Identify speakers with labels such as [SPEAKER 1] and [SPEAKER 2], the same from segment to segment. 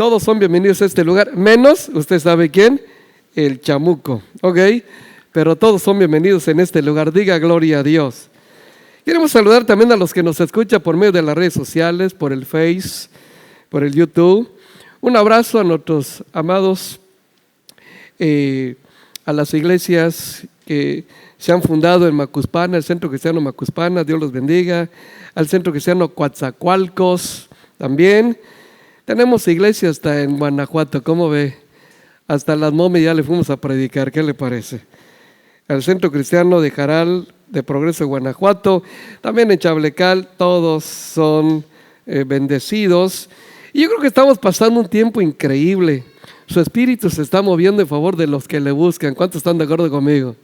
[SPEAKER 1] Todos son bienvenidos a este lugar, menos, usted sabe quién, el chamuco, ¿ok? Pero todos son bienvenidos en este lugar, diga gloria a Dios. Queremos saludar también a los que nos escuchan por medio de las redes sociales, por el Face, por el YouTube. Un abrazo a nuestros amados, a las iglesias que se han fundado en Macuspana, el Centro Cristiano Macuspana, Dios los bendiga. Al Centro Cristiano Coatzacoalcos también. Tenemos iglesias hasta en Guanajuato, ¿cómo ve? Hasta las Momes ya le fuimos a predicar, ¿qué le parece? Al Centro Cristiano de Jaral, de Progreso, Guanajuato, también en Chablecal, todos son bendecidos. Y yo creo que estamos pasando un tiempo increíble. Su espíritu se está moviendo en favor de los que le buscan. ¿Cuántos están de acuerdo conmigo?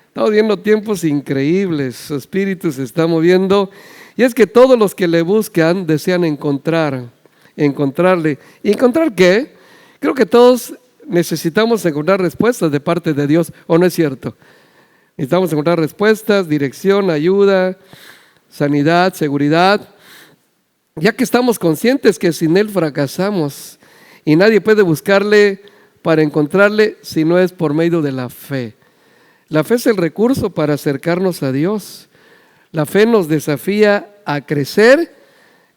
[SPEAKER 1] Estamos viendo tiempos increíbles, su espíritu se está moviendo. Y es que todos los que le buscan desean encontrarle. ¿Encontrar qué? Creo que todos necesitamos encontrar respuestas de parte de Dios, ¿o no es cierto? Necesitamos encontrar respuestas, dirección, ayuda, sanidad, seguridad, ya que estamos conscientes que sin Él fracasamos y nadie puede buscarle para encontrarle si no es por medio de la fe. La fe es el recurso para acercarnos a Dios. La fe nos desafía a crecer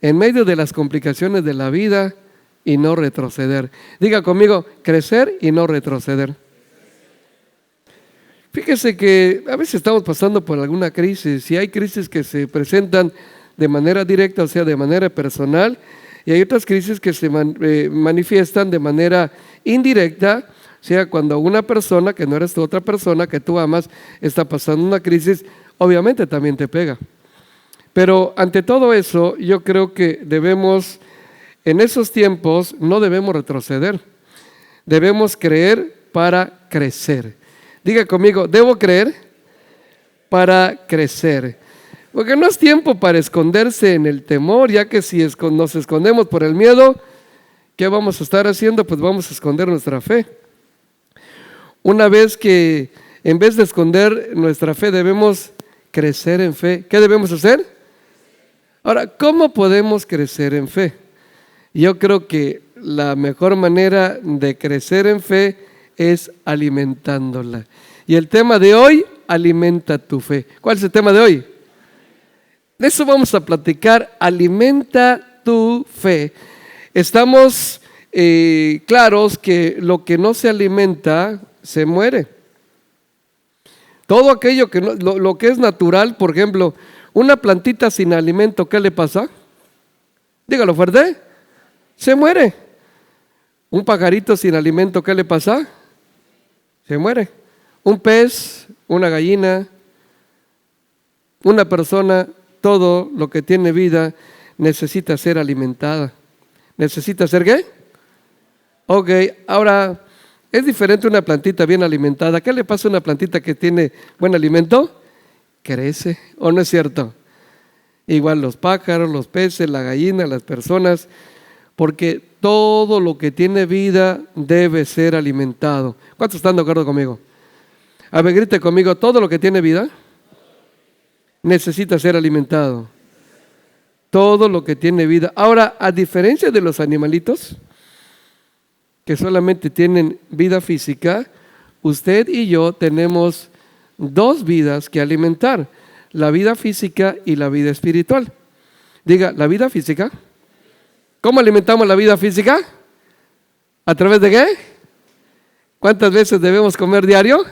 [SPEAKER 1] en medio de las complicaciones de la vida y no retroceder. Diga conmigo, crecer y no retroceder. Fíjese que a veces estamos pasando por alguna crisis y hay crisis que se presentan de manera directa, o sea, de manera personal, y hay otras crisis que se manifiestan de manera indirecta, o sea, cuando una persona, que no eres tú, otra persona que tú amas, está pasando una crisis, obviamente también te pega. Pero ante todo eso, yo creo que debemos, en esos tiempos, no debemos retroceder. Debemos creer para crecer. Diga conmigo, debo creer para crecer. Porque no es tiempo para esconderse en el temor, ya que si nos escondemos por el miedo, ¿qué vamos a estar haciendo? Pues vamos a esconder nuestra fe. Una vez que, en vez de esconder nuestra fe, debemos crecer en fe. ¿Qué debemos hacer? Ahora, ¿cómo podemos crecer en fe? Yo creo que la mejor manera de crecer en fe es alimentándola. Y el tema de hoy, alimenta tu fe. ¿Cuál es el tema de hoy? De eso vamos a platicar, alimenta tu fe. Estamos claros que lo que no se alimenta se muere. Todo aquello que no, lo que es natural, por ejemplo, una plantita sin alimento, ¿qué le pasa? Dígalo fuerte, se muere. Un pajarito sin alimento, ¿qué le pasa? Se muere. Un pez, una gallina, una persona, todo lo que tiene vida necesita ser alimentada. ¿Necesita ser qué? Ok, ahora, es diferente una plantita bien alimentada. ¿Qué le pasa a una plantita que tiene buen alimento? Crece, ¿o no es cierto? Igual los pájaros, los peces, la gallina, las personas, porque todo lo que tiene vida debe ser alimentado. ¿Cuántos están de acuerdo conmigo? A ver, grite conmigo, todo lo que tiene vida necesita ser alimentado. Todo lo que tiene vida. Ahora, a diferencia de los animalitos que solamente tienen vida física, usted y yo tenemos dos vidas que alimentar, la vida física y la vida espiritual. Diga, la vida física. ¿Cómo alimentamos la vida física? ¿A través de qué? ¿Cuántas veces debemos comer diario?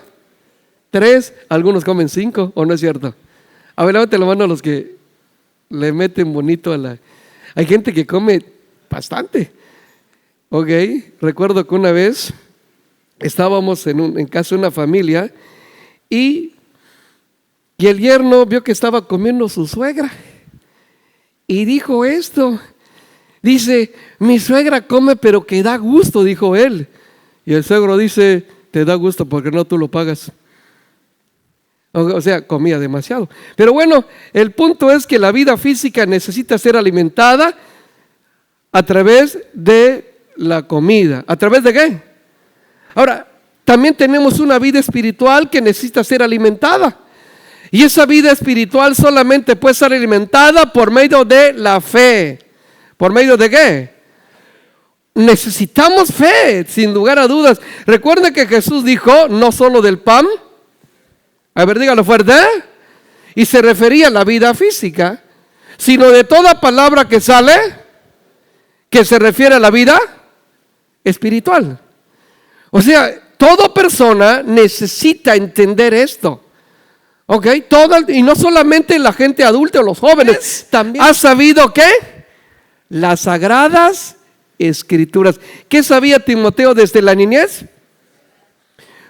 [SPEAKER 1] 3, algunos comen 5, ¿o no es cierto? A ver, levante la mano a los que le meten bonito a la... Hay gente que come bastante. Ok, recuerdo que una vez estábamos en casa de una familia y el yerno vio que estaba comiendo su suegra y dijo esto, dice, mi suegra come pero que da gusto, dijo él. Y el suegro dice, te da gusto porque no tú lo pagas. O sea, comía demasiado. Pero bueno, el punto es que la vida física necesita ser alimentada a través de la comida. ¿A través de qué? Ahora, también tenemos una vida espiritual que necesita ser alimentada. Y esa vida espiritual solamente puede ser alimentada por medio de la fe. ¿Por medio de qué? necesitamos fe, sin lugar a dudas. Recuerda que Jesús dijo, no solo del pan, a ver, dígalo fuerte, y se refería a la vida física, sino de toda palabra que sale, que se refiere a la vida espiritual. O sea, toda persona necesita entender esto. ¿Ok? Y no solamente la gente adulta o los jóvenes, también ha sabido ¿qué? Las sagradas escrituras. ¿Qué sabía Timoteo desde la niñez?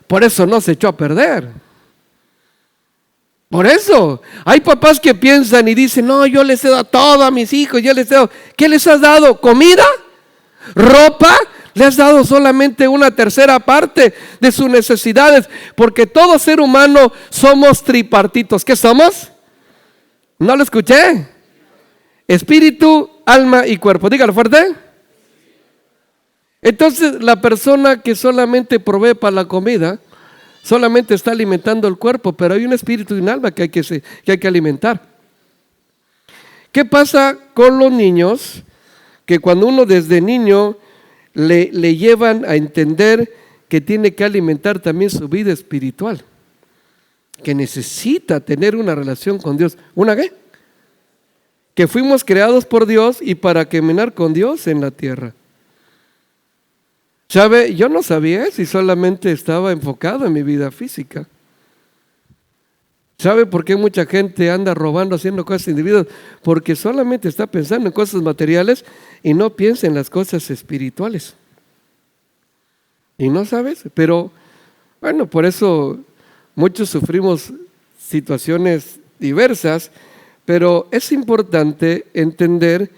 [SPEAKER 1] Por eso no se echó a perder. Por eso, hay papás que piensan y dicen, no, yo les he dado todo a mis hijos, yo les he dado. ¿Qué les has dado? ¿Comida? ¿Ropa? Le has dado solamente una tercera parte de sus necesidades, porque todo ser humano somos tripartitos. ¿Qué somos? ¿No lo escuché? Espíritu, alma y cuerpo. Dígalo fuerte. Entonces, la persona que solamente provee para la comida, solamente está alimentando el cuerpo, pero hay un espíritu y un alma que hay que alimentar. ¿Qué pasa con los niños? Que cuando uno desde niño le llevan a entender que tiene que alimentar también su vida espiritual, que necesita tener una relación con Dios. ¿Una qué? Que fuimos creados por Dios y para caminar con Dios en la tierra. ¿Sabe? Yo no sabía si solamente estaba enfocado en mi vida física. ¿Sabe por qué mucha gente anda robando, haciendo cosas indebidas? Porque solamente está pensando en cosas materiales y no piensa en las cosas espirituales. Y no sabes, pero bueno, por eso muchos sufrimos situaciones diversas, pero es importante entender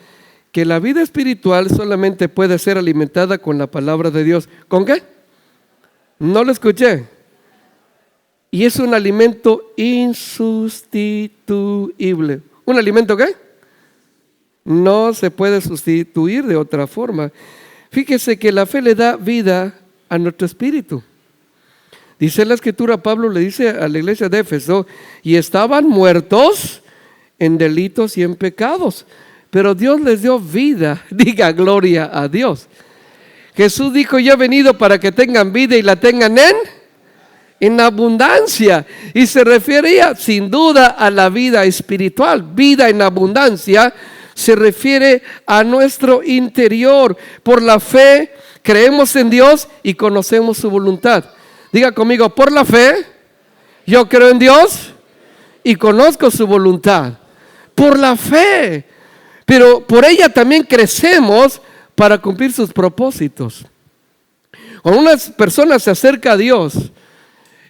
[SPEAKER 1] que la vida espiritual solamente puede ser alimentada con la palabra de Dios. ¿Con qué? No lo escuché. Y es un alimento insustituible. ¿Un alimento qué? No se puede sustituir de otra forma. Fíjese que la fe le da vida a nuestro espíritu. Dice la Escritura, Pablo le dice a la iglesia de Éfeso, y estaban muertos en delitos y en pecados, pero Dios les dio vida. Diga gloria a Dios. Jesús dijo, yo he venido para que tengan vida y la tengan en abundancia. Y se refería sin duda a la vida espiritual. Vida en abundancia se refiere a nuestro interior. Por la fe creemos en Dios y conocemos su voluntad. Diga conmigo, por la fe yo creo en Dios y conozco su voluntad. Por la fe. Pero por ella también crecemos para cumplir sus propósitos. Cuando una persona se acerca a Dios,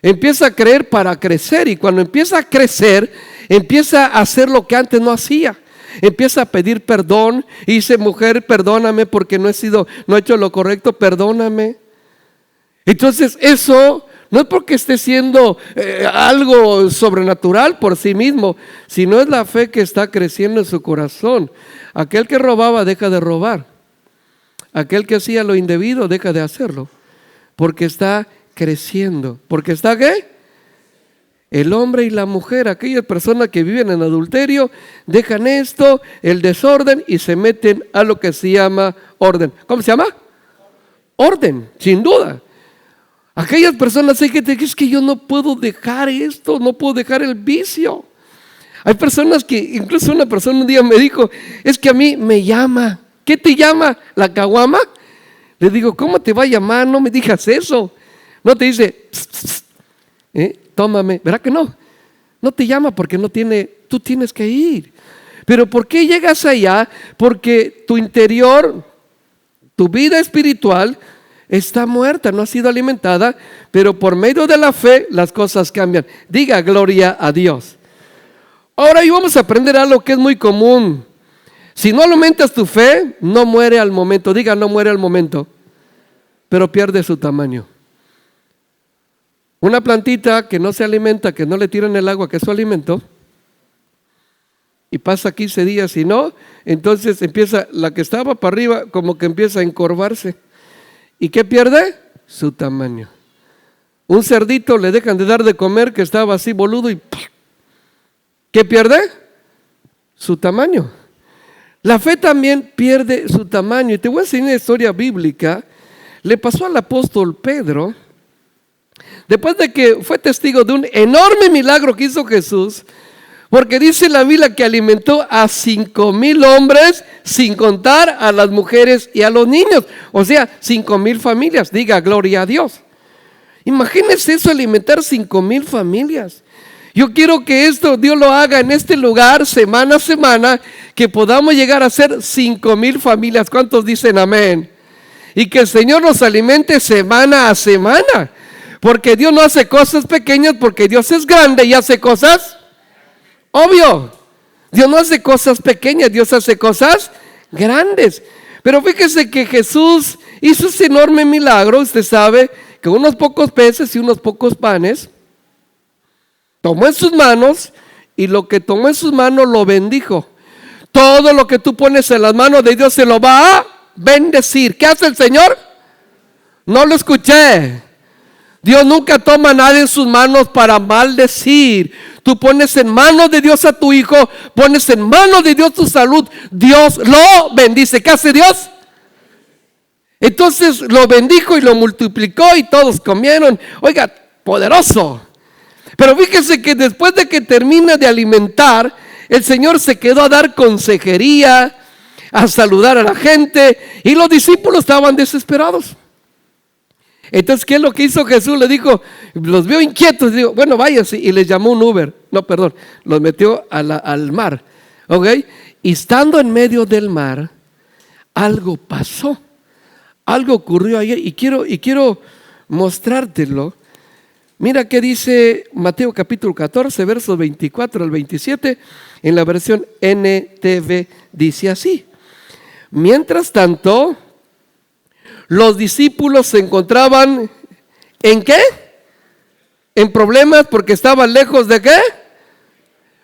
[SPEAKER 1] empieza a creer para crecer, y cuando empieza a crecer, empieza a hacer lo que antes no hacía. Empieza a pedir perdón y dice, mujer, perdóname porque no he hecho lo correcto, perdóname. Entonces eso no es porque esté siendo algo sobrenatural por sí mismo, sino es la fe que está creciendo en su corazón. Aquel que robaba deja de robar. Aquel que hacía lo indebido deja de hacerlo, porque está creciendo. ¿Porque está qué? El hombre y la mujer, aquellas personas que viven en adulterio, dejan esto, el desorden, y se meten a lo que se llama orden. ¿Cómo se llama? Orden, sin duda. Aquellas personas hay que decir, es que yo no puedo dejar esto, no puedo dejar el vicio. Hay personas que, incluso una persona un día me dijo, es que a mí me llama. ¿Qué te llama? ¿La caguama? Le digo, ¿cómo te va a llamar? No me digas eso. No te dice, pss, pss, tómame. ¿Verdad que no? No te llama porque tú tienes que ir. Pero ¿por qué llegas allá? Porque tu interior, tu vida espiritual está muerta, no ha sido alimentada, pero por medio de la fe las cosas cambian. Diga gloria a Dios. Ahora vamos a aprender algo que es muy común. Si no aumentas tu fe, no muere al momento. Diga, no muere al momento, pero pierde su tamaño. Una plantita que no se alimenta, que no le tiran el agua, que es su alimento, y pasa 15 días y no, entonces empieza, la que estaba para arriba como que empieza a encorvarse. ¿Y qué pierde? Su tamaño. Un cerdito le dejan de dar de comer que estaba así boludo y ¿qué pierde? Su tamaño. La fe también pierde su tamaño. Y te voy a enseñar una historia bíblica. Le pasó al apóstol Pedro, después de que fue testigo de un enorme milagro que hizo Jesús, porque dice la Biblia que alimentó a 5,000 hombres, sin contar a las mujeres y a los niños. O sea, 5,000 familias. Diga gloria a Dios. Imagínense eso, alimentar 5,000 familias. Yo quiero que esto Dios lo haga en este lugar semana a semana, que podamos llegar a ser 5,000 familias. ¿Cuántos dicen amén? Y que el Señor nos alimente semana a semana, porque Dios no hace cosas pequeñas, porque Dios es grande y hace cosas, obvio, Dios no hace cosas pequeñas, Dios hace cosas grandes. Pero fíjese que Jesús hizo ese enorme milagro. Usted sabe que unos pocos peces y unos pocos panes tomó en sus manos, y lo que tomó en sus manos lo bendijo. Todo lo que tú pones en las manos de Dios se lo va a bendecir. ¿Qué hace el Señor? No lo escuché. Dios nunca toma nada en sus manos para maldecir. Tú pones en manos de Dios a tu hijo, pones en manos de Dios tu salud, Dios lo bendice. ¿Qué hace Dios? Entonces lo bendijo y lo multiplicó y todos comieron. Oiga, poderoso. Pero fíjese que después de que termina de alimentar, el Señor se quedó a dar consejería, a saludar a la gente, y los discípulos estaban desesperados. Entonces, ¿qué es lo que hizo Jesús? Le dijo, los vio inquietos, dijo, bueno, váyanse, y les llamó un Uber. No, perdón, los metió al mar. ¿Ok? Y estando en medio del mar, algo pasó. Algo ocurrió ahí, y quiero mostrártelo. Mira qué dice Mateo capítulo 14, versos 24 al 27, en la versión NTV, dice así: mientras tanto, los discípulos se encontraban, ¿en qué? En problemas, porque estaban lejos de ¿qué?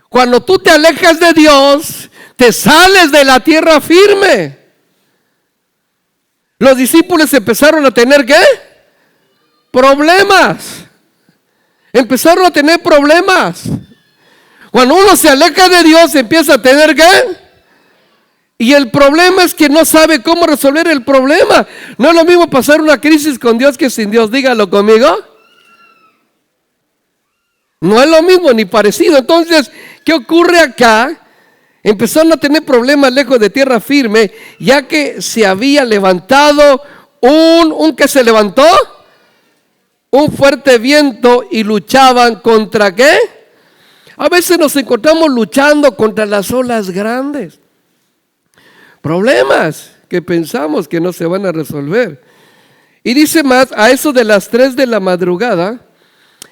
[SPEAKER 1] Cuando tú te alejas de Dios, te sales de la tierra firme. Los discípulos empezaron a tener ¿qué? Problemas. Empezaron a tener problemas. Cuando uno se aleja de Dios, empieza a tener ¿qué? Y el problema es que no sabe cómo resolver el problema. No es lo mismo pasar una crisis con Dios que sin Dios. Dígalo conmigo. No es lo mismo ni parecido. Entonces, ¿qué ocurre acá? Empezaron a tener problemas lejos de tierra firme, ya que se había levantado ¿qué se levantó? Un fuerte viento, y luchaban contra ¿qué? A veces nos encontramos luchando contra las olas grandes. Problemas que pensamos que no se van a resolver. Y dice más, a eso de las 3 de la madrugada,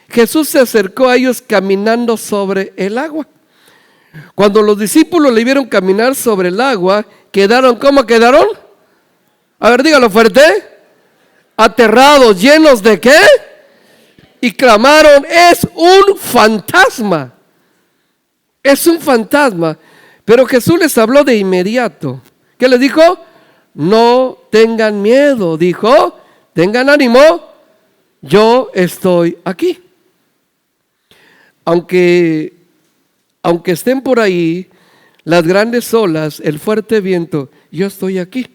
[SPEAKER 1] Jesús se acercó a ellos caminando sobre el agua. Cuando los discípulos le vieron caminar sobre el agua, quedaron, ¿cómo quedaron? A ver, dígalo fuerte. Aterrados, llenos de ¿qué? Y clamaron, es un fantasma. Es un fantasma. Pero Jesús les habló de inmediato. ¿Qué les dijo? No tengan miedo. Dijo, tengan ánimo, yo estoy aquí. Aunque estén por ahí las grandes olas, el fuerte viento, yo estoy aquí.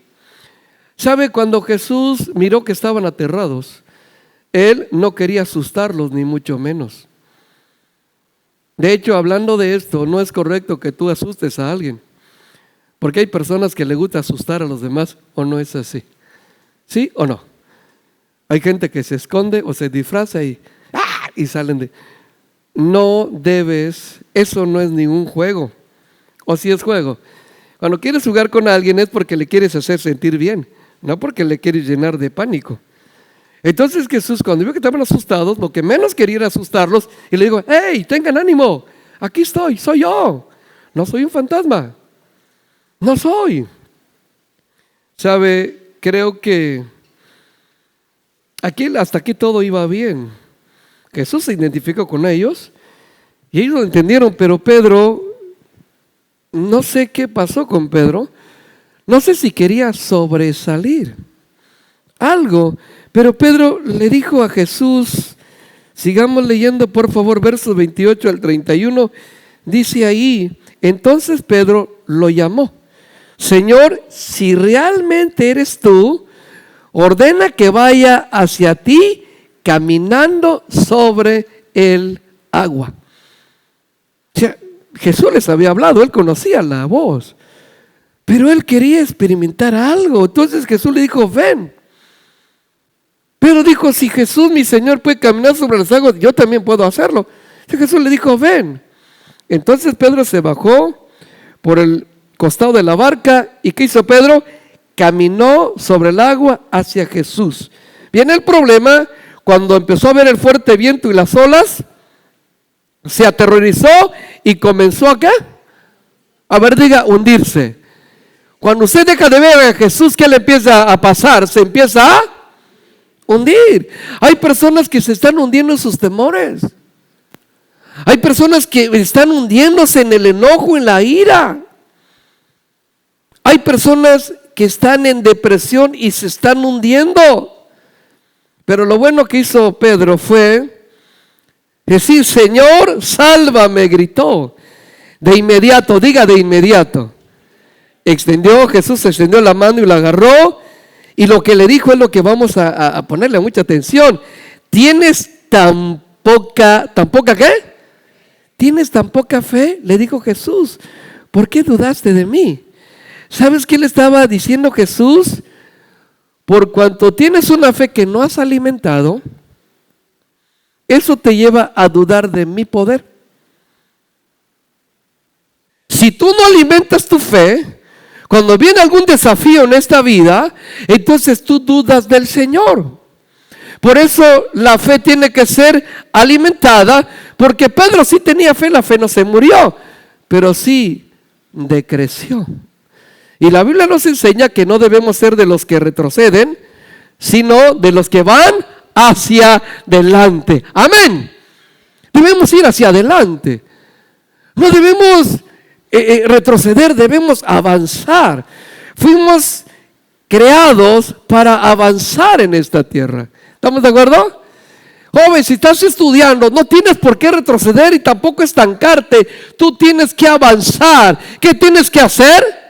[SPEAKER 1] ¿Sabe? Cuando Jesús miró que estaban aterrados, Él no quería asustarlos, ni mucho menos. De hecho, hablando de esto, no es correcto que tú asustes a alguien, porque hay personas que les gusta asustar a los demás, ¿o no es así? ¿Sí o no? Hay gente que se esconde o se disfraza y salen de... No debes, eso no es ningún juego. ¿O si es juego? Cuando quieres jugar con alguien es porque le quieres hacer sentir bien, no porque le quieres llenar de pánico. Entonces Jesús, cuando vio que estaban asustados, lo que menos quería era asustarlos, y le dijo, hey, tengan ánimo, aquí estoy, soy yo, no soy un fantasma, no soy. ¿Sabe? Creo que hasta aquí todo iba bien. Jesús se identificó con ellos y ellos lo entendieron, pero Pedro, no sé qué pasó con Pedro, no sé si quería sobresalir algo, pero Pedro le dijo a Jesús, sigamos leyendo por favor versos 28 al 31, dice ahí, entonces Pedro lo llamó Señor, si realmente eres tú, ordena que vaya hacia ti caminando sobre el agua. O sea, Jesús les había hablado, él conocía la voz, pero él quería experimentar algo. Entonces Jesús le dijo, ven. Pero dijo, si Jesús, mi Señor, puede caminar sobre las aguas, yo también puedo hacerlo. Entonces Jesús le dijo, ven. Entonces Pedro se bajó por el costado de la barca. ¿Y qué hizo Pedro? Caminó sobre el agua hacia Jesús. Viene el problema, cuando empezó a ver el fuerte viento y las olas, se aterrorizó y comenzó a ¿qué? A ver, diga, hundirse. Cuando usted deja de ver a Jesús, ¿qué le empieza a pasar? Se empieza a hundir. Hay personas que se están hundiendo en sus temores. Hay personas que están hundiéndose en el enojo, en la ira. Hay personas que están en depresión y se están hundiendo. Pero lo bueno que hizo Pedro fue decir, Señor, sálvame, gritó. De inmediato, diga de inmediato. Jesús extendió la mano y la agarró. Y lo que le dijo es lo que vamos a ponerle mucha atención. ¿Tienes tan poca qué? ¿Tienes tan poca fe? Le dijo Jesús. ¿Por qué dudaste de mí? ¿Sabes qué le estaba diciendo Jesús? Por cuanto tienes una fe que no has alimentado, eso te lleva a dudar de mi poder. Si tú no alimentas tu fe, cuando viene algún desafío en esta vida, entonces tú dudas del Señor. Por eso la fe tiene que ser alimentada, porque Pedro sí tenía fe, la fe no se murió, pero sí decreció. Y la Biblia nos enseña que no debemos ser de los que retroceden, sino de los que van hacia adelante. Amén. Debemos ir hacia adelante. No debemos retroceder, debemos avanzar. Fuimos creados para avanzar en esta tierra. ¿Estamos de acuerdo? Joven, si estás estudiando, no tienes por qué retroceder y tampoco estancarte. Tú tienes que avanzar. ¿Qué tienes que hacer?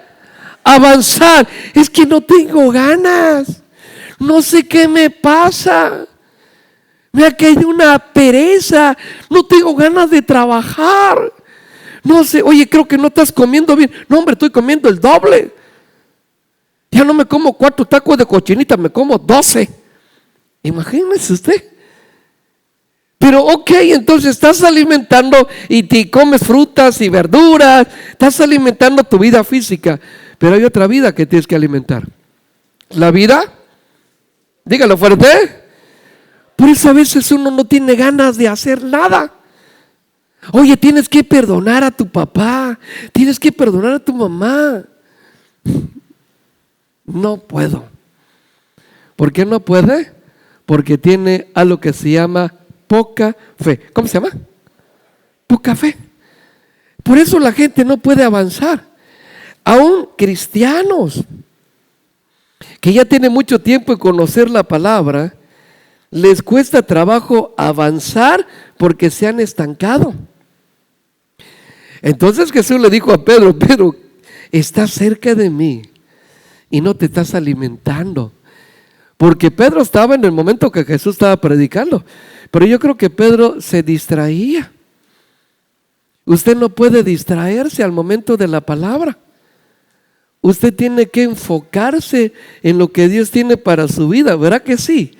[SPEAKER 1] Avanzar. Es que no tengo ganas. No sé qué me pasa. Me ha caído una pereza. No tengo ganas de trabajar. No sé, oye, creo que no estás comiendo bien. No, hombre, estoy comiendo el doble. Ya no me como 4 tacos de cochinita, me como 12. Imagínese usted. Pero ok, entonces estás alimentando y te comes frutas y verduras. Estás alimentando tu vida física. Pero hay otra vida que tienes que alimentar. La vida, dígalo fuerte. Por eso a veces uno no tiene ganas de hacer nada. Oye, tienes que perdonar a tu papá, tienes que perdonar a tu mamá. No puedo. ¿Por qué no puede? Porque tiene algo que se llama poca fe. ¿Cómo se llama? Poca fe. Por eso la gente no puede avanzar. Aún cristianos que ya tienen mucho tiempo en conocer la palabra, les cuesta trabajo avanzar porque se han estancado. Entonces Jesús le dijo a Pedro, Pedro, estás cerca de mí y no te estás alimentando. Porque Pedro estaba en el momento que Jesús estaba predicando, pero yo creo que Pedro se distraía. Usted no puede distraerse al momento de la palabra. Usted tiene que enfocarse en lo que Dios tiene para su vida, ¿verdad que sí?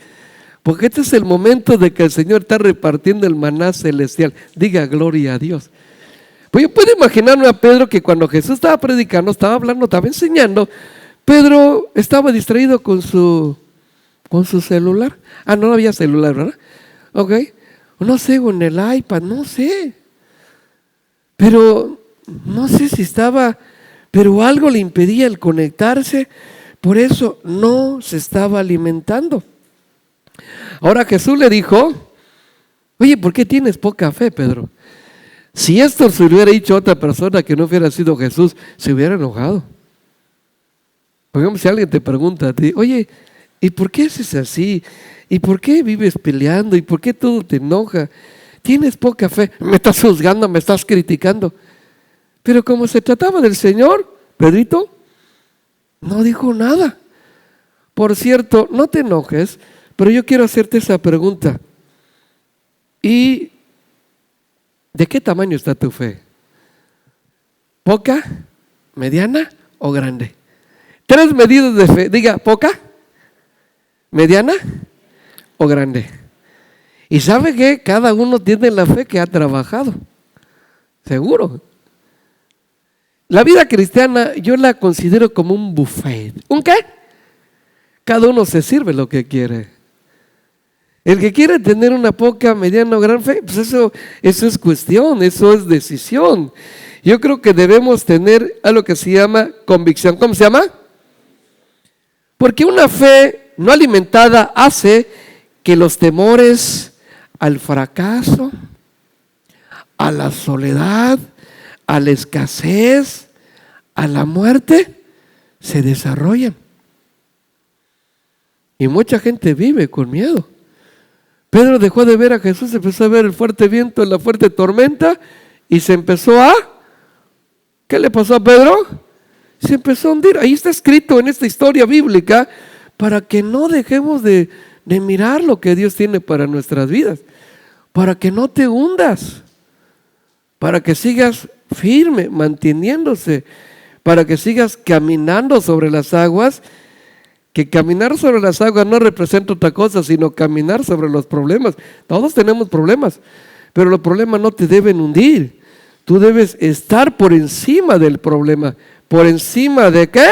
[SPEAKER 1] Porque este es el momento de que el Señor está repartiendo el maná celestial. Diga gloria a Dios. Pues yo puedo imaginarme a Pedro que cuando Jesús estaba predicando, estaba hablando, estaba enseñando, Pedro estaba distraído con su celular. Ah, no había celular, ¿verdad? Ok. No sé, con el iPad, no sé. Pero no sé si estaba, pero algo le impedía el conectarse, por eso no se estaba alimentando. Ahora Jesús le dijo, oye, ¿por qué tienes poca fe, Pedro? Si esto se hubiera dicho a otra persona que no hubiera sido Jesús, se hubiera enojado. Por ejemplo, si alguien te pregunta a ti, oye, ¿y por qué haces así? ¿Y por qué vives peleando? ¿Y por qué todo te enoja? Tienes poca fe, me estás juzgando, me estás criticando. Pero como se trataba del Señor, Pedrito, No dijo nada. Por cierto, no te enojes, pero yo quiero hacerte esa pregunta. ¿Y de qué tamaño está tu fe? ¿Poca, mediana o grande? 3 medidas de fe. Diga, poca, mediana o grande. Y sabe que cada uno tiene la fe que ha trabajado. Seguro. La vida cristiana yo la considero como un buffet. ¿Un qué? Cada uno se sirve lo que quiere. El que quiere tener una poca, mediana o gran fe, pues eso es cuestión, eso es decisión. Yo creo que debemos tener algo que se llama convicción. ¿Cómo se llama? Porque una fe no alimentada hace que los temores al fracaso, a la soledad, a la escasez, a la muerte, se desarrollen. Y mucha gente vive con miedo. Pedro dejó de ver a Jesús, empezó a ver el fuerte viento, la fuerte tormenta, y se empezó a... ¿Qué le pasó a Pedro? Se empezó a hundir. Ahí está escrito en esta historia bíblica, para que no dejemos de mirar lo que Dios tiene para nuestras vidas, para que no te hundas, para que sigas firme, manteniéndose, para que sigas caminando sobre las aguas, que caminar sobre las aguas no representa otra cosa, sino caminar sobre los problemas. Todos tenemos problemas, pero los problemas no te deben hundir. Tú debes estar por encima del problema. ¿Por encima de qué?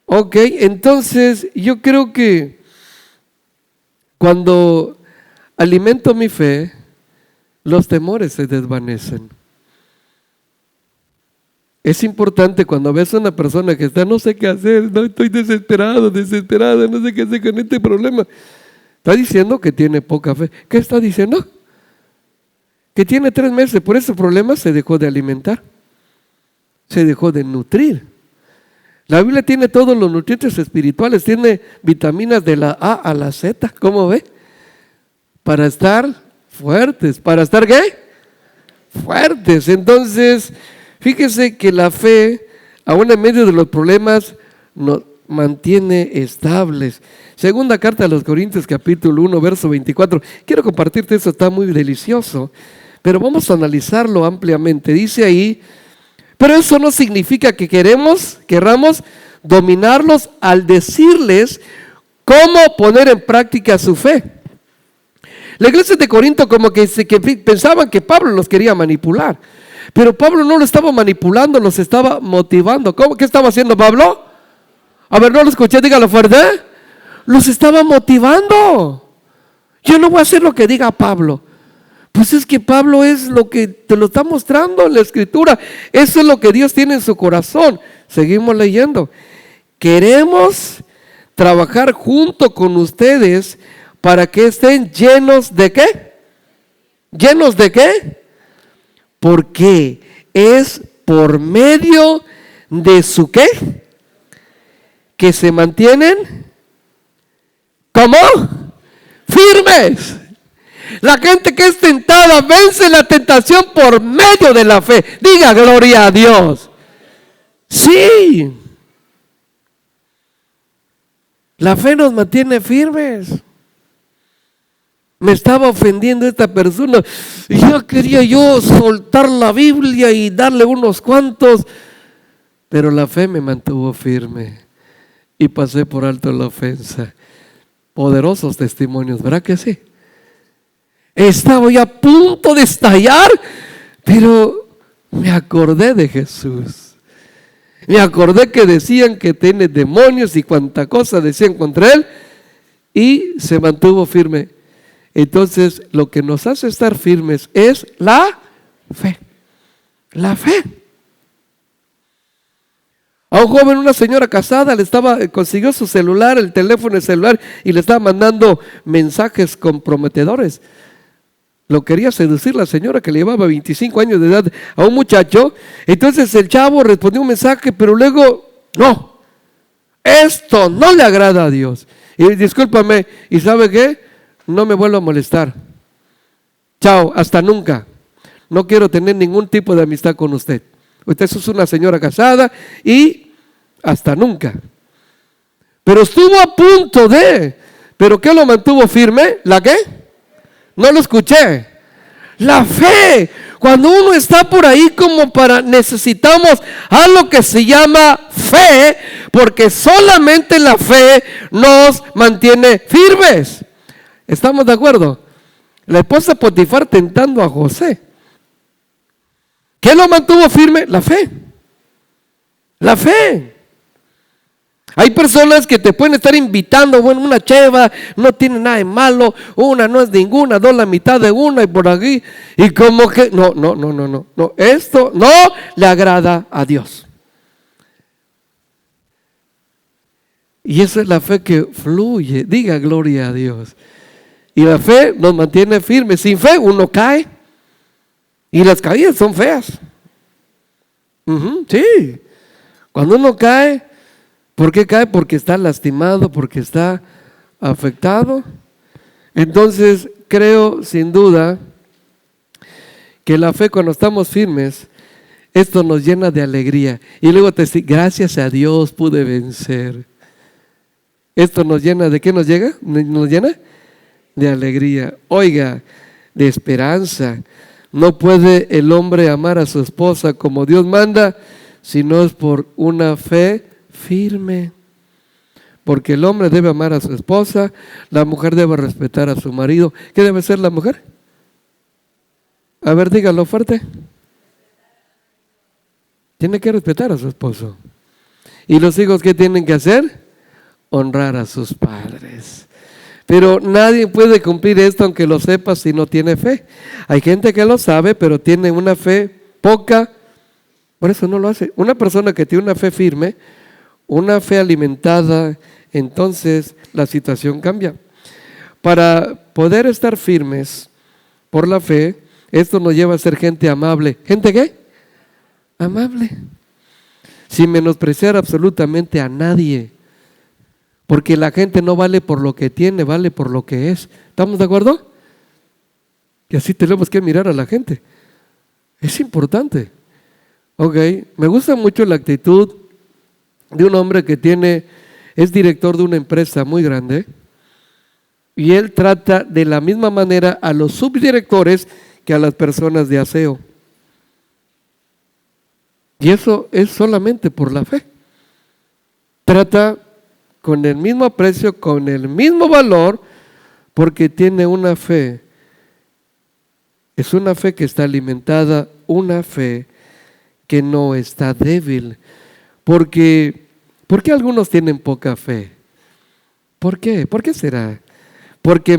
[SPEAKER 1] Ok, entonces yo creo que cuando alimento mi fe, los temores se desvanecen. Es importante cuando ves a una persona que está, no sé qué hacer, no, estoy desesperada, no sé qué hacer con este problema. Está diciendo que tiene poca fe. ¿Qué está diciendo? Que tiene 3 meses, por ese problema se dejó de alimentar, se dejó de nutrir. La Biblia tiene todos los nutrientes espirituales, tiene vitaminas de la A a la Z, ¿cómo ve? Para estar fuertes, ¿para estar qué? Fuertes. Entonces, fíjese que la fe, aún en medio de los problemas, nos mantiene estables. Segunda carta a los Corintios, capítulo 1, verso 24. Quiero compartirte eso, está muy delicioso, pero vamos a analizarlo ampliamente. Dice ahí, pero eso no significa que querramos dominarlos al decirles cómo poner en práctica su fe. La iglesia de Corinto como que pensaban que Pablo los quería manipular. Pero Pablo no lo estaba manipulando, los estaba motivando. ¿Cómo? ¿Qué estaba haciendo Pablo? A ver, no lo escuché, dígalo fuerte. Los estaba motivando. Yo no voy a hacer lo que diga Pablo. Pues es que Pablo es lo que te lo está mostrando en la Escritura. Eso es lo que Dios tiene en su corazón. Seguimos leyendo. Queremos trabajar junto con ustedes para que estén llenos de ¿qué? ¿Llenos de qué? Porque es por medio de su ¿qué? Que se mantienen ¿cómo? Firmes. La gente que es tentada vence la tentación por medio de la fe. Diga gloria a Dios. Sí. La fe nos mantiene firmes. Me estaba ofendiendo esta persona y yo quería soltar la Biblia y darle unos cuantos, pero la fe me mantuvo firme y pasé por alto la ofensa. Poderosos testimonios, ¿verdad que sí? Estaba ya a punto de estallar, pero me acordé de Jesús. Me acordé que decían que tiene demonios y cuanta cosa decían contra él y se mantuvo firme. Entonces, lo que nos hace estar firmes es la fe. La fe. A un joven, una señora casada, consiguió su celular, el teléfono el celular, y le estaba mandando mensajes comprometedores. Lo quería seducir la señora que le llevaba 25 años de edad a un muchacho. Entonces el chavo respondió un mensaje, pero luego, no, esto no le agrada a Dios. Y discúlpame, ¿y sabe qué? No me vuelvo a molestar. Chao, hasta nunca. No quiero tener ningún tipo de amistad con usted. Usted es una señora casada y hasta nunca. Pero estuvo a punto de, ¿pero qué lo mantuvo firme? ¿La qué? No lo escuché. La fe. Cuando uno está por ahí necesitamos algo que se llama fe, porque solamente la fe nos mantiene firmes. ¿Estamos de acuerdo? La esposa de Potifar tentando a José. ¿Qué lo mantuvo firme? La fe. La fe. Hay personas que te pueden estar invitando, bueno, una cheva no tiene nada de malo, una no es ninguna, dos la mitad de una y por aquí, y como que, no, esto no le agrada a Dios. Y esa es la fe que fluye, diga gloria a Dios. Y la fe nos mantiene firmes, sin fe uno cae, y las caídas son feas. Sí, cuando uno cae, ¿por qué cae? Porque está lastimado, porque está afectado. Entonces, creo sin duda que la fe, cuando estamos firmes, esto nos llena de alegría. Y luego te dice, gracias a Dios pude vencer. Esto nos llena, ¿de qué nos llega? Nos llena de alegría. Oiga, de esperanza. No puede el hombre amar a su esposa como Dios manda, si no es por una fe firme. Porque el hombre debe amar a su esposa, la mujer debe respetar a su marido. ¿Qué debe ser la mujer? A ver, dígalo fuerte. Tiene que respetar a su esposo. ¿Y los hijos qué tienen que hacer? Honrar a sus padres. Pero nadie puede cumplir esto aunque lo sepa si no tiene fe. Hay gente que lo sabe, pero tiene una fe poca, por eso no lo hace. Una persona que tiene una fe firme, una fe alimentada, entonces la situación cambia. Para poder estar firmes por la fe, esto nos lleva a ser gente amable. ¿Gente qué? Amable. Sin menospreciar absolutamente a nadie. Porque la gente no vale por lo que tiene, vale por lo que es. ¿Estamos de acuerdo? Y así tenemos que mirar a la gente. Es importante. Ok, me gusta mucho la actitud de un hombre que es director de una empresa muy grande, y él trata de la misma manera a los subdirectores que a las personas de aseo. Y eso es solamente por la fe. Trata con el mismo aprecio, con el mismo valor, porque tiene una fe. Es una fe que está alimentada, una fe que no está débil. ¿Por qué algunos tienen poca fe? ¿Por qué? ¿Por qué será? Porque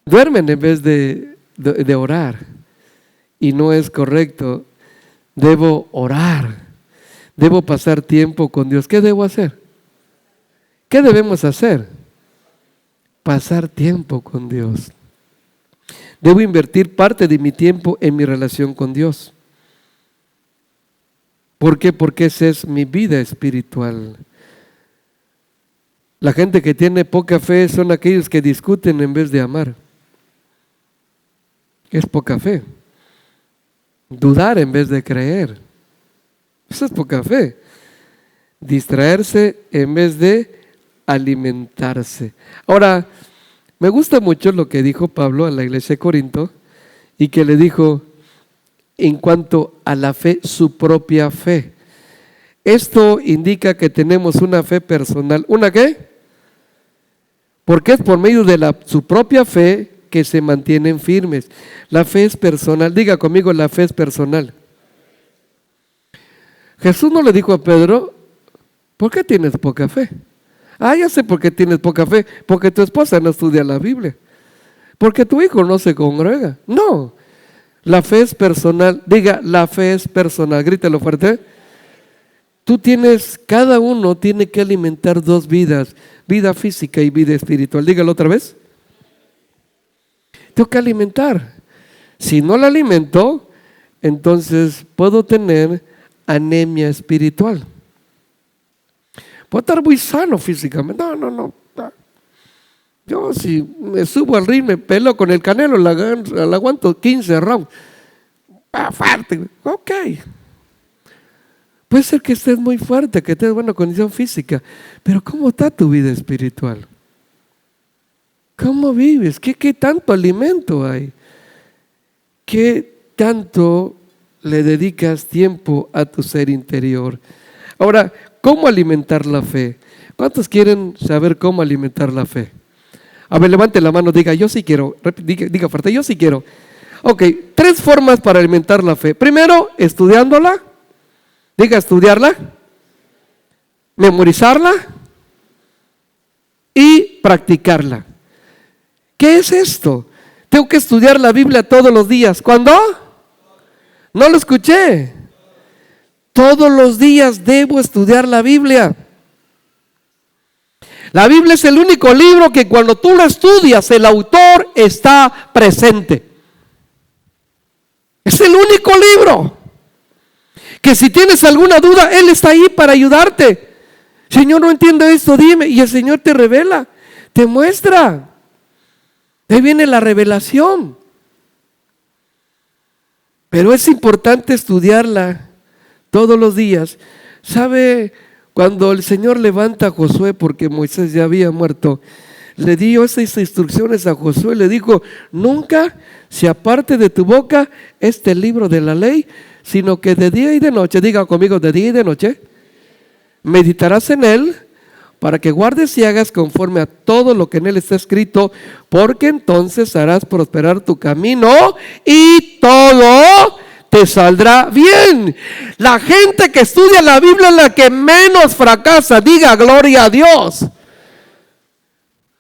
[SPEAKER 1] duermen en vez de orar. Y no es correcto. Debo orar. Debo pasar tiempo con Dios. ¿Qué debo hacer? ¿Qué debemos hacer? Pasar tiempo con Dios. Debo invertir parte de mi tiempo en mi relación con Dios. ¿Por qué? Porque esa es mi vida espiritual. La gente que tiene poca fe son aquellos que discuten en vez de amar. Es poca fe. Dudar en vez de creer. Eso es poca fe. Distraerse en vez de alimentarse. Ahora, me gusta mucho lo que dijo Pablo a la iglesia de Corinto, y que le dijo en cuanto a la fe, su propia fe. Esto indica que tenemos una fe personal. ¿Una qué? Porque es por medio de su propia fe que se mantienen firmes. La fe es personal. Diga conmigo, la fe es personal. Jesús no le dijo a Pedro, ¿por qué tienes poca fe? Ya sé por qué tienes poca fe. Porque tu esposa no estudia la Biblia. Porque tu hijo no se congrega. No, la fe es personal. Diga, la fe es personal. Grítelo fuerte. Cada uno tiene que alimentar dos vidas, vida física y vida espiritual. Dígalo otra vez. Tengo que alimentar. Si no la alimento, entonces puedo tener anemia espiritual. Puedo estar muy sano físicamente. No. Yo si me subo al ring, me pelo con el Canelo, la aguanto 15 rounds. Fuerte. Ok. Puede ser que estés muy fuerte, que estés buena condición física, pero ¿cómo está tu vida espiritual? ¿Cómo vives? ¿Qué tanto alimento hay? ¿Qué tanto le dedicas tiempo a tu ser interior? Ahora, ¿cómo alimentar la fe? ¿Cuántos quieren saber cómo alimentar la fe? A ver, levante la mano, diga, yo sí quiero. Diga fuerte, yo sí quiero. Ok, 3 formas para alimentar la fe. Primero, estudiándola. Diga, estudiarla. Memorizarla. Y practicarla. ¿Qué es esto? Tengo que estudiar la Biblia todos los días. ¿Cuándo? No lo escuché. Todos los días debo estudiar la Biblia. La Biblia es el único libro que cuando tú lo estudias, el autor está presente. Es el único libro que si tienes alguna duda, Él está ahí para ayudarte. Señor, no entiendo esto, dime. Y el Señor te revela, te muestra. De ahí viene la revelación. Pero es importante estudiarla todos los días. ¿Sabe? Cuando el Señor levanta a Josué, porque Moisés ya había muerto, le dio esas instrucciones a Josué, le dijo, nunca se aparte de tu boca este libro de la ley, sino que de día y de noche, diga conmigo, de día y de noche, meditarás en él, para que guardes y hagas conforme a todo lo que en él está escrito, porque entonces harás prosperar tu camino y todo te saldrá bien. La gente que estudia la Biblia es la que menos fracasa. Diga gloria a Dios.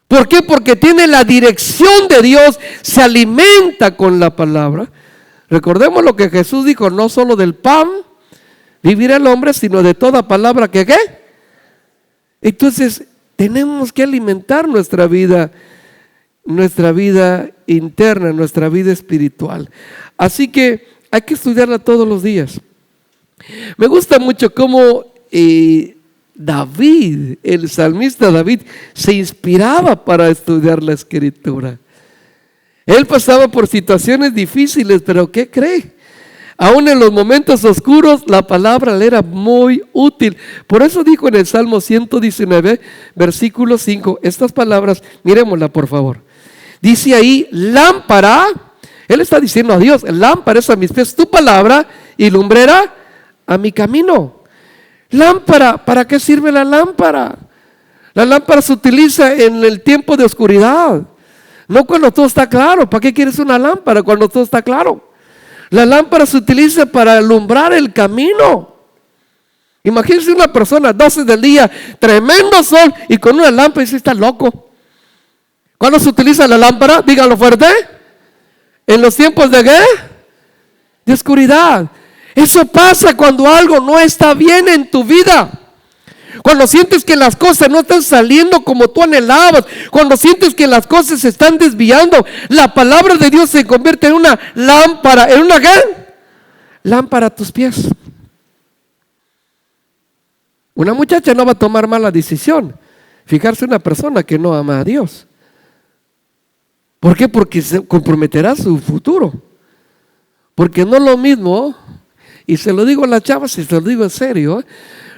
[SPEAKER 1] ¿Por qué? Porque tiene la dirección de Dios, se alimenta con la palabra. Recordemos lo que Jesús dijo, no solo del pan vivirá el hombre, sino de toda palabra que ¿qué? Entonces tenemos que alimentar nuestra vida interna, nuestra vida espiritual. Así que hay que estudiarla todos los días. Me gusta mucho cómo David, el salmista David, se inspiraba para estudiar la Escritura. Él pasaba por situaciones difíciles, pero ¿qué cree? Aún en los momentos oscuros, la palabra le era muy útil. Por eso dijo en el Salmo 119, versículo 5, estas palabras, miremosla por favor. Dice ahí, lámpara, él está diciendo a Dios, lámpara es a mis pies tu palabra y lumbrera a mi camino. Lámpara, ¿para qué sirve la lámpara? La lámpara se utiliza en el tiempo de oscuridad, no cuando todo está claro. ¿Para qué quieres una lámpara cuando todo está claro? La lámpara se utiliza para alumbrar el camino. Imagínense una persona, 12 del día, tremendo sol, y con una lámpara dice, está loco. ¿Cuándo se utiliza la lámpara? Díganlo fuerte. ¿En los tiempos de qué? De oscuridad. Eso pasa cuando algo no está bien en tu vida. Cuando sientes que las cosas no están saliendo como tú anhelabas, cuando sientes que las cosas se están desviando, la palabra de Dios se convierte en una lámpara. ¿En una qué? Lámpara a tus pies. Una muchacha no va a tomar mala decisión fijarse en una persona que no ama a Dios. ¿Por qué? Porque se comprometerá su futuro. Porque no es lo mismo, y se lo digo a las chavas y se lo digo en serio,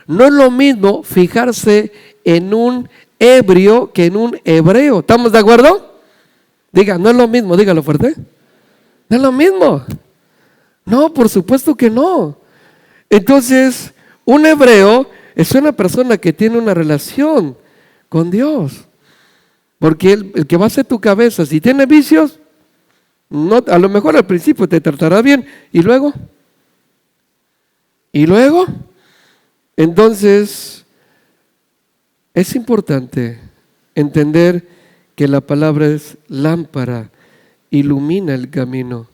[SPEAKER 1] no es lo mismo fijarse en un ebrio que en un hebreo. ¿Estamos de acuerdo? Diga, no es lo mismo, dígalo fuerte. No es lo mismo. No, por supuesto que no. Entonces, un hebreo es una persona que tiene una relación con Dios. Porque el que va a ser tu cabeza, si tiene vicios, no, a lo mejor al principio te tratará bien. ¿Y luego? Entonces, es importante entender que la palabra es lámpara, ilumina el camino.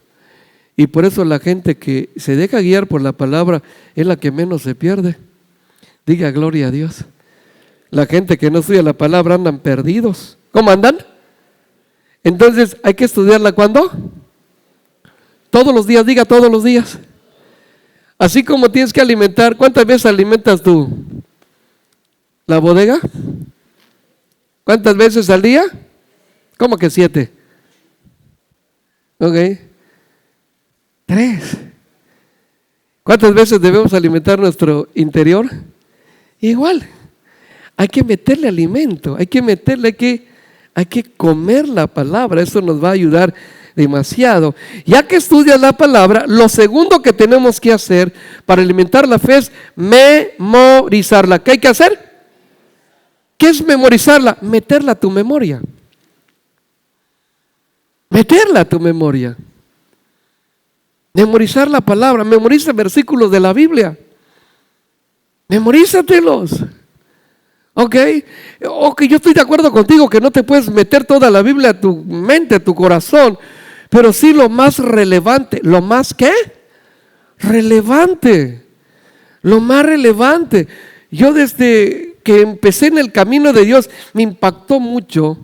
[SPEAKER 1] Y por eso la gente que se deja guiar por la palabra es la que menos se pierde. Diga gloria a Dios. La gente que no estudia la palabra andan perdidos. ¿Cómo andan? Entonces, ¿hay que estudiarla cuándo? Todos los días, diga todos los días. Así como tienes que alimentar, ¿cuántas veces alimentas tú la bodega? ¿Cuántas veces al día? ¿Cómo que 7? Ok. 3. ¿Cuántas veces debemos alimentar nuestro interior? Igual, hay que meterle alimento, hay que comer la palabra. Eso nos va a ayudar demasiado. Ya que estudias la palabra, lo segundo que tenemos que hacer para alimentar la fe es memorizarla. ¿Qué hay que hacer? ¿Qué es memorizarla? Meterla a tu memoria. Meterla a tu memoria. Memorizar la palabra. Memoriza versículos de la Biblia. Memorízatelos. Ok, yo estoy de acuerdo contigo que no te puedes meter toda la Biblia a tu mente, a tu corazón, pero sí lo más relevante. ¿Lo más qué? Relevante. Lo más relevante. Yo desde que empecé en el camino de Dios me impactó mucho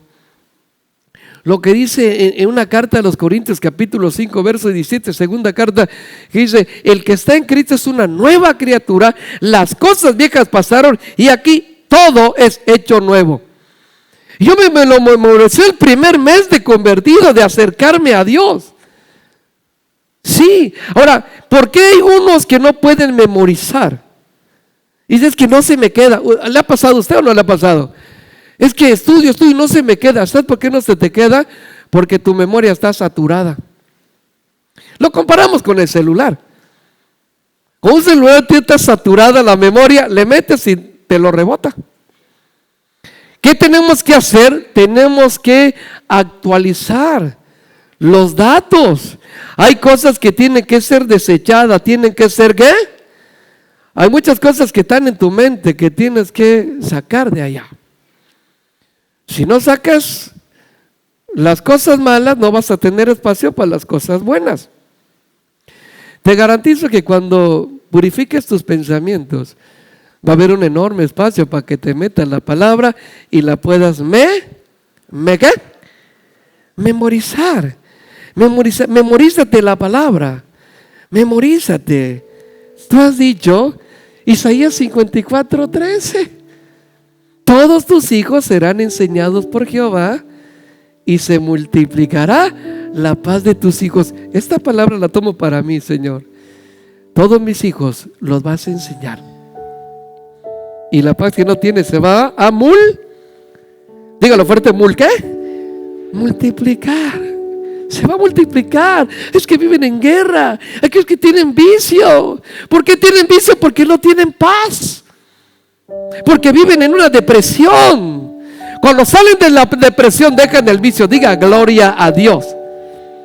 [SPEAKER 1] lo que dice en una carta a los Corintios, capítulo 5, verso 17, segunda carta, que dice: el que está en Cristo es una nueva criatura, las cosas viejas pasaron y aquí todo es hecho nuevo. Yo me lo memoricé el primer mes de convertido, de acercarme a Dios. Sí, ahora, ¿por qué hay unos que no pueden memorizar? Y dices que no se me queda. ¿Le ha pasado a usted o no le ha pasado? Es que estudio y no se me queda. ¿Sabes por qué no se te queda? Porque tu memoria está saturada. Lo comparamos con el celular. Con un celular está saturada la memoria, le metes y te lo rebota. ¿Qué tenemos que hacer? Tenemos que actualizar los datos. Hay cosas que tienen que ser desechadas, tienen que ser ¿qué? Hay muchas cosas que están en tu mente que tienes que sacar de allá. Si no sacas las cosas malas, no vas a tener espacio para las cosas buenas. Te garantizo que cuando purifiques tus pensamientos, va a haber un enorme espacio para que te metas la palabra y la puedas ¿qué? Memorizar. Memorízate la palabra. Memorízate. Tú has dicho, Isaías 54:13. Todos tus hijos serán enseñados por Jehová y se multiplicará la paz de tus hijos. Esta palabra la tomo para mí, Señor. Todos mis hijos los vas a enseñar. Y la paz que no tienes se va a dígalo fuerte, ¿qué? Multiplicar. Se va a multiplicar. Es que viven en guerra. Aquellos que tienen vicio. ¿Por qué tienen vicio? Porque no tienen paz. Porque viven en una depresión. Cuando salen de la depresión dejan el vicio. Diga gloria a Dios.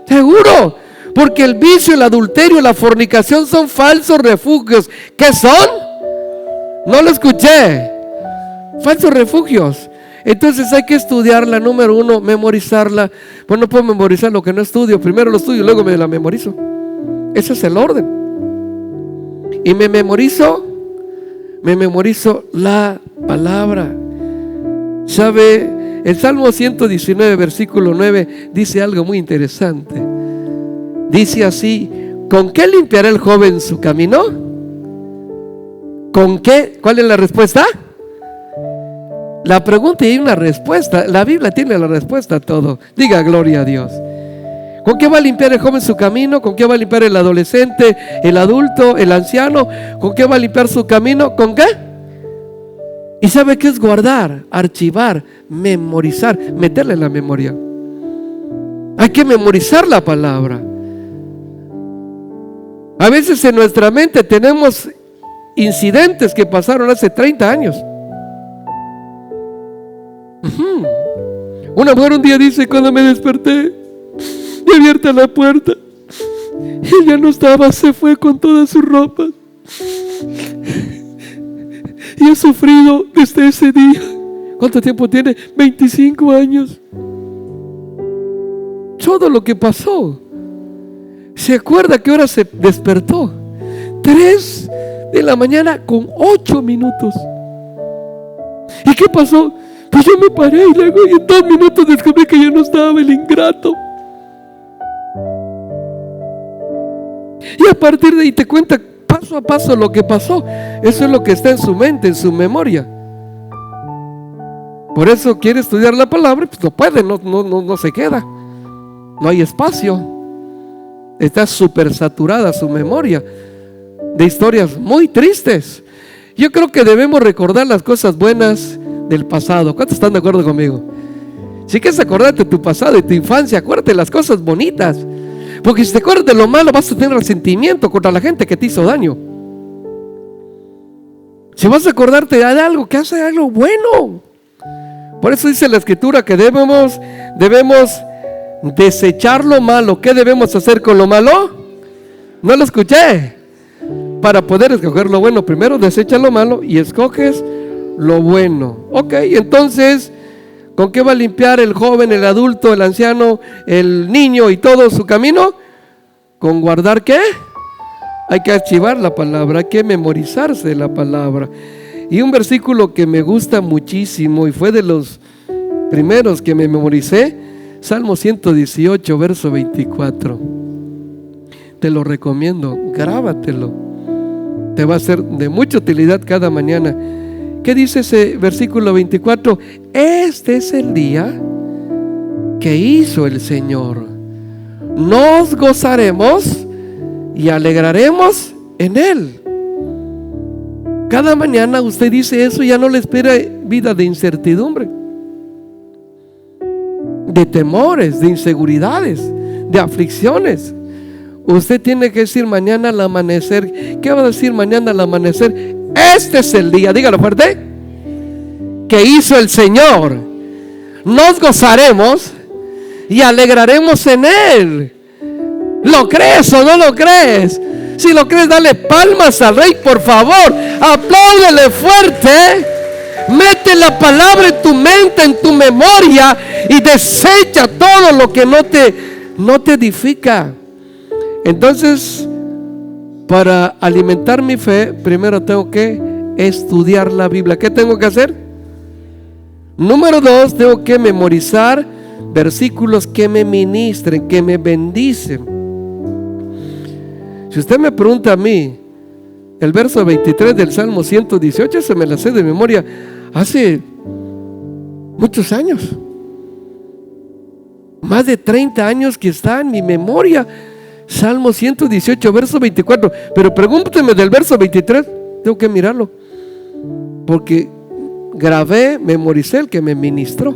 [SPEAKER 1] Seguro. Porque el vicio, el adulterio, la fornicación son falsos refugios. ¿Qué son? No lo escuché. Falsos refugios. Entonces hay que estudiarla. Número uno, memorizarla. Pues no puedo memorizar lo que no estudio. Primero lo estudio y luego me la memorizo. Ese es el orden. Y me memorizo la palabra. ¿Sabe? El Salmo 119, versículo 9 dice algo muy interesante. Dice así: ¿con qué limpiará el joven su camino? ¿Con qué? ¿Cuál es la respuesta? La pregunta y hay una respuesta. La Biblia tiene la respuesta a todo. Diga gloria a Dios. ¿Con qué va a limpiar el joven su camino? ¿Con qué va a limpiar el adolescente, el adulto, el anciano? ¿Con qué va a limpiar su camino? ¿Con qué? ¿Y sabe qué es guardar, archivar, memorizar, meterle en la memoria? Hay que memorizar la palabra. A veces en nuestra mente tenemos incidentes que pasaron hace 30 años. Una mujer un día dice: cuando me desperté y abierta la puerta, ella no estaba, se fue con todas sus ropas. Y he sufrido desde ese día. ¿Cuánto tiempo tiene? 25 años. Todo lo que pasó. ¿Se acuerda qué hora se despertó? 3 de la mañana con 8 minutos. ¿Y qué pasó? Pues yo me paré y luego en 2 minutos descubrí que ya no estaba el ingrato. Y a partir de ahí te cuenta paso a paso lo que pasó. Eso es lo que está en su mente, en su memoria. Por eso quiere estudiar la palabra, pues no puede, no se queda. No hay espacio. Está súper saturada su memoria. de historias muy tristes. Yo creo que debemos recordar las cosas buenas del pasado. ¿Cuántos están de acuerdo conmigo? Si quieres acordarte de tu pasado y tu infancia, acuérdate de las cosas bonitas. Porque si te acuerdas de lo malo, vas a tener resentimiento contra la gente que te hizo daño. Si vas a acordarte de algo, que hace algo bueno. Por eso dice la Escritura que debemos desechar lo malo. ¿Qué debemos hacer con lo malo? No lo escuché. Para poder escoger lo bueno, primero desecha lo malo y escoges lo bueno. Ok, entonces, ¿con qué va a limpiar el joven, el adulto, el anciano, el niño y todo su camino? ¿Con guardar qué? Hay que archivar la palabra, hay que memorizarse la palabra. Y un versículo que me gusta muchísimo y fue de los primeros que me memoricé, Salmo 118, verso 24. Te lo recomiendo, grábatelo. Te va a ser de mucha utilidad cada mañana. ¿Qué dice ese versículo 24? Este es el día que hizo el Señor. Nos gozaremos y alegraremos en Él. Cada mañana usted dice eso, ya no le espera vida de incertidumbre, de temores, de inseguridades, de aflicciones. Usted tiene que decir mañana al amanecer. ¿Qué va a decir mañana al amanecer? Este es el día, dígalo fuerte, que hizo el Señor. Nos gozaremos y alegraremos en Él. ¿Lo crees o no lo crees? Si lo crees, dale palmas al Rey, por favor. Apláudele fuerte. Mete la palabra en tu mente, en tu memoria, y desecha todo lo que no te edifica. Entonces, para alimentar mi fe, primero tengo que estudiar la Biblia. ¿Qué tengo que hacer? Número 2, tengo que memorizar versículos que me ministren, que me bendicen. Si usted me pregunta a mí, el verso 23 del Salmo 118, se me la sé de memoria hace muchos años. Más de 30 años que está en mi memoria. Salmo 118, verso 24. Pero pregúnteme del verso 23, tengo que mirarlo, porque grabé, memoricé el que me ministró.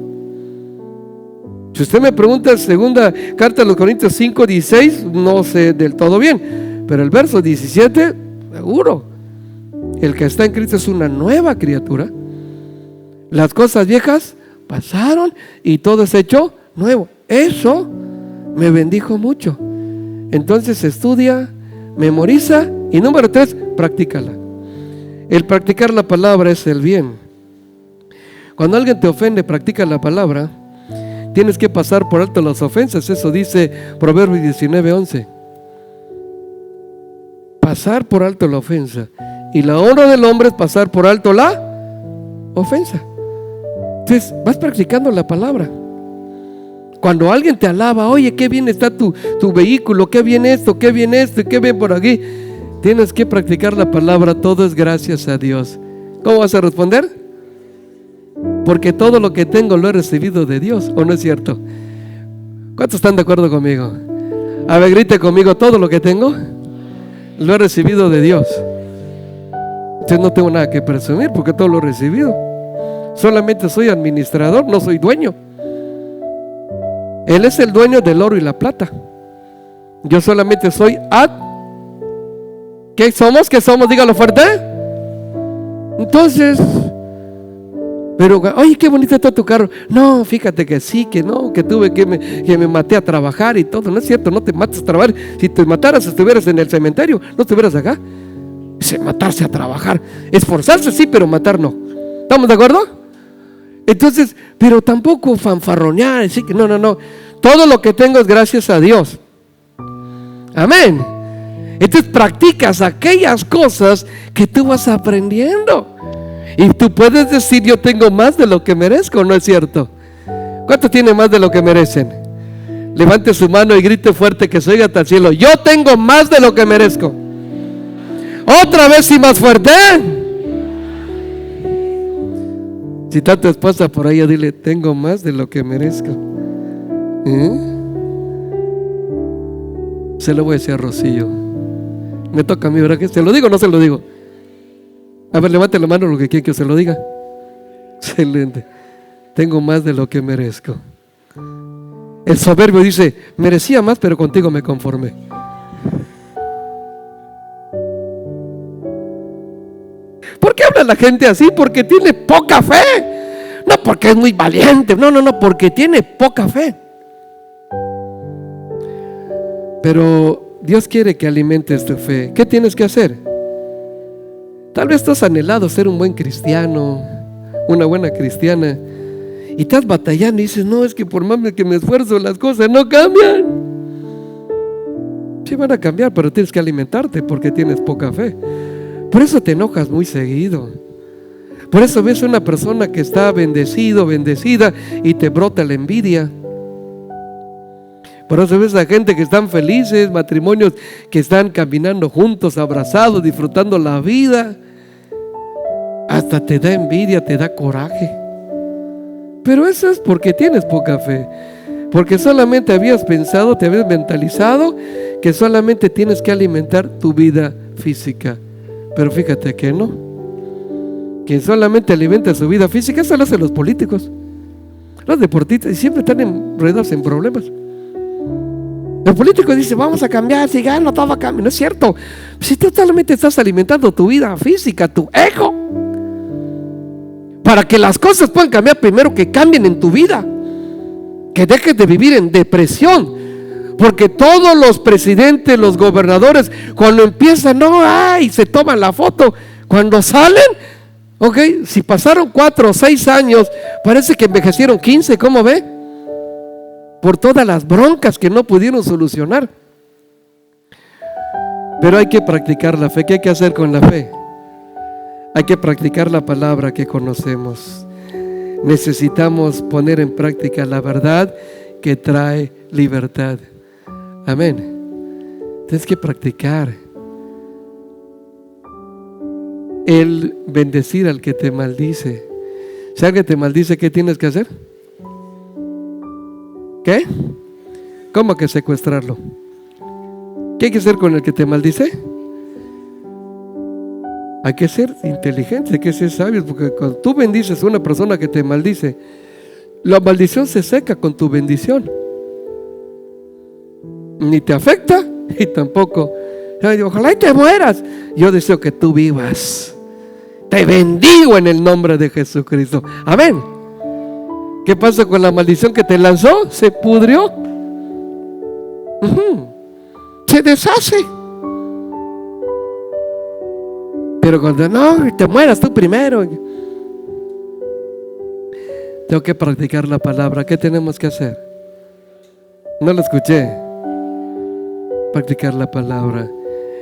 [SPEAKER 1] Si usted me pregunta, segunda carta a los Corintios 5, 16, no sé del todo bien, pero el verso 17, seguro. El que está en Cristo es una nueva criatura. Las cosas viejas pasaron y todo es hecho nuevo. Eso me bendijo mucho. Entonces estudia, memoriza y número 3, practícala. El practicar la palabra es el bien. Cuando alguien te ofende, practica la palabra. Tienes que pasar por alto las ofensas. Eso dice Proverbios 19:11. Pasar por alto la ofensa. Y la honra del hombre es pasar por alto la ofensa. Entonces vas practicando la palabra. Cuando alguien te alaba, oye, qué bien está tu vehículo, qué bien esto, qué bien esto y qué bien por aquí, tienes que practicar la palabra. Todo es gracias a Dios. ¿Cómo vas a responder? Porque todo lo que tengo lo he recibido de Dios, ¿o no es cierto? ¿Cuántos están de acuerdo conmigo? A ver, grite conmigo, todo lo que tengo lo he recibido de Dios. Entonces no tengo nada que presumir porque todo lo he recibido. Solamente soy administrador, no soy dueño. Él es el dueño del oro y la plata. Yo solamente soy ¿Qué somos? ¿Qué somos? Dígalo fuerte. Entonces, pero, oye, qué bonito está tu carro. No, fíjate que sí, que no, que tuve que me maté a trabajar y todo. No es cierto, no te mates a trabajar. Si te mataras, estuvieras en el cementerio, no estuvieras acá. Es matarse a trabajar. Esforzarse sí, pero matar no. ¿Estamos de acuerdo? Entonces, pero tampoco fanfarronear, decir que no. Todo lo que tengo es gracias a Dios. Amén. Entonces practicas aquellas cosas que tú vas aprendiendo. Y tú puedes decir, yo tengo más de lo que merezco, ¿no es cierto? ¿Cuánto tiene más de lo que merecen? Levante su mano y grite fuerte que se oiga hasta el cielo. Yo tengo más de lo que merezco. Otra vez y más fuerte. Si está tu esposa por ahí, dile, tengo más de lo que merezco. Se lo voy a decir a Rocío. Me toca a mí, ¿verdad? ¿Se lo digo o no se lo digo? A ver, levante la mano lo que quiere que se lo diga. Excelente. Tengo más de lo que merezco. El soberbio dice, merecía más, pero contigo me conformé. ¿Por qué habla la gente así? Porque tiene poca fe. No porque es muy valiente. No, porque tiene poca fe. Pero Dios quiere que alimentes tu fe. ¿Qué tienes que hacer? Tal vez tú has anhelado ser un buen cristiano, una buena cristiana, y estás batallando y dices, no, es que por más que me esfuerzo las cosas no cambian. Sí van a cambiar, pero tienes que alimentarte porque tienes poca fe. Por eso te enojas muy seguido. Por eso ves a una persona que está bendecido, bendecida, y te brota la envidia. Por eso ves a gente que están felices, matrimonios que están caminando juntos, abrazados, disfrutando la vida. Hasta te da envidia, te da coraje. Pero eso es porque tienes poca fe. Porque solamente habías pensado, te habías mentalizado que solamente tienes que alimentar tu vida física. Pero fíjate que no. Quien solamente alimenta su vida física, eso lo hacen los políticos, los deportistas, y siempre están enredados en problemas. El político dice, vamos a cambiar, si gano todo va a cambiar. No es cierto. Si tú solamente estás alimentando tu vida física, tu ego, para que las cosas puedan cambiar, primero que cambien en tu vida, que dejes de vivir en depresión. Porque todos los presidentes, los gobernadores, cuando empiezan, se toman la foto. Cuando salen, si pasaron 4 o 6 años, parece que envejecieron 15, ¿cómo ve? Por todas las broncas que no pudieron solucionar. Pero hay que practicar la fe. ¿Qué hay que hacer con la fe? Hay que practicar la palabra que conocemos. Necesitamos poner en práctica la verdad que trae libertad. Amén. Tienes que practicar el bendecir al que te maldice. Si alguien te maldice, ¿qué tienes que hacer? ¿Qué? ¿Cómo que secuestrarlo? ¿Qué hay que hacer con el que te maldice? Hay que ser inteligente, hay que ser sabios, porque cuando tú bendices a una persona que te maldice, la maldición se seca con tu bendición. Ni te afecta y tampoco. Ojalá y te mueras. Yo deseo que tú vivas. Te bendigo en el nombre de Jesucristo. Amén. ¿Qué pasa con la maldición que te lanzó? Se pudrió. Se deshace. Pero cuando no, te mueras tú primero. Tengo que practicar la palabra. ¿Qué tenemos que hacer? No lo escuché. Practicar la palabra.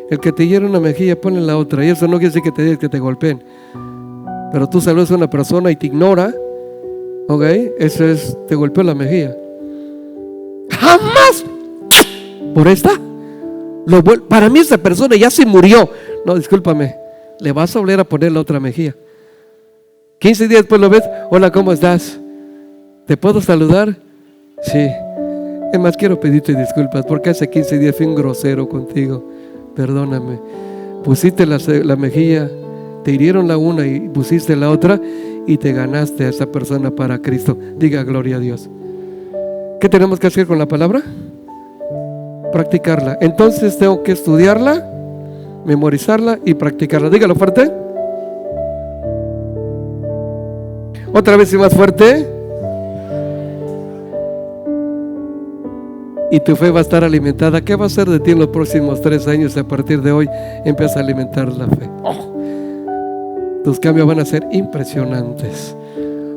[SPEAKER 1] El que te hiere una mejilla, ponle la otra. Y eso no quiere decir que te golpeen. Pero tú saludas a una persona y te ignora. Eso es, te golpeó la mejilla. Jamás. Por esta. Para mí esa persona ya se murió. No, discúlpame. Le vas a volver a poner la otra mejilla. 15 días después lo ves. Hola, ¿cómo estás? ¿Te puedo saludar? Sí. Es más, quiero pedirte disculpas porque hace 15 días fui un grosero contigo. Perdóname. Pusiste la mejilla, te hirieron la una y pusiste la otra y te ganaste a esa persona para Cristo. Diga gloria a Dios. ¿Qué tenemos que hacer con la palabra? Practicarla. Entonces tengo que estudiarla, memorizarla y practicarla. Dígalo fuerte. Otra vez y más fuerte. Y tu fe va a estar alimentada. ¿Qué va a hacer de ti en los próximos 3 años? A partir de hoy empieza a alimentar la fe. Tus cambios van a ser impresionantes.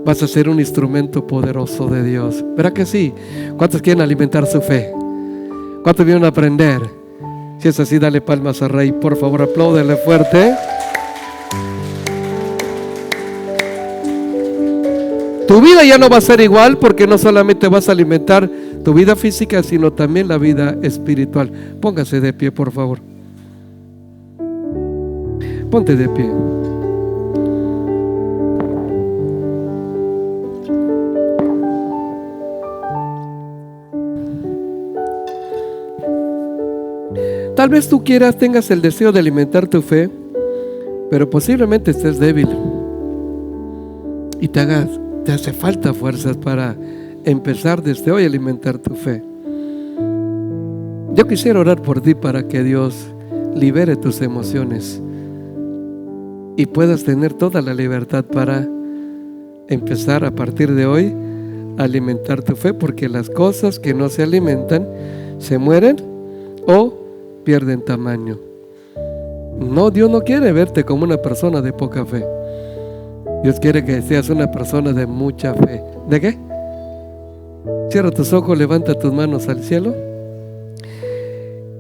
[SPEAKER 1] Vas a ser un instrumento poderoso de Dios. ¿Verdad que sí? ¿Cuántos quieren alimentar su fe? ¿Cuántos vienen a aprender? Si es así, dale palmas al Rey. Por favor, apláudele fuerte. Tu vida ya no va a ser igual porque no solamente vas a alimentar tu vida física, sino también la vida espiritual. Póngase de pie, por favor. Ponte de pie. Tal Tal vez tú tengas el deseo de alimentar tu fe, pero posiblemente estés débil y te hace falta fuerzas para empezar desde hoy a alimentar tu fe. Yo quisiera orar por ti para que Dios libere tus emociones y puedas tener toda la libertad para empezar a partir de hoy a alimentar tu fe, porque las cosas que no se alimentan se mueren o pierden tamaño. No, Dios no quiere verte como una persona de poca fe. Dios quiere que seas una persona de mucha fe. ¿De qué? Cierra tus ojos, levanta tus manos al cielo.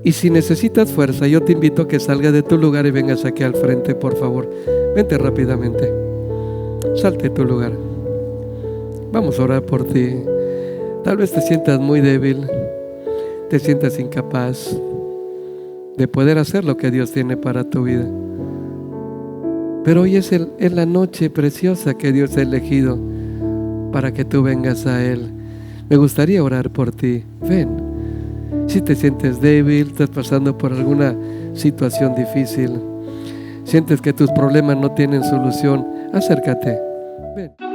[SPEAKER 1] Y si necesitas fuerza, yo te invito a que salgas de tu lugar y vengas aquí al frente, por favor. Vente rápidamente. Salte de tu lugar. Vamos a orar por ti. Tal vez te sientas muy débil, te sientas incapaz de poder hacer lo que Dios tiene para tu vida. Pero hoy es la noche preciosa que Dios ha elegido para que tú vengas a Él. Me gustaría orar por ti. Ven. Si te sientes débil, estás pasando por alguna situación difícil, sientes que tus problemas no tienen solución, acércate. Ven.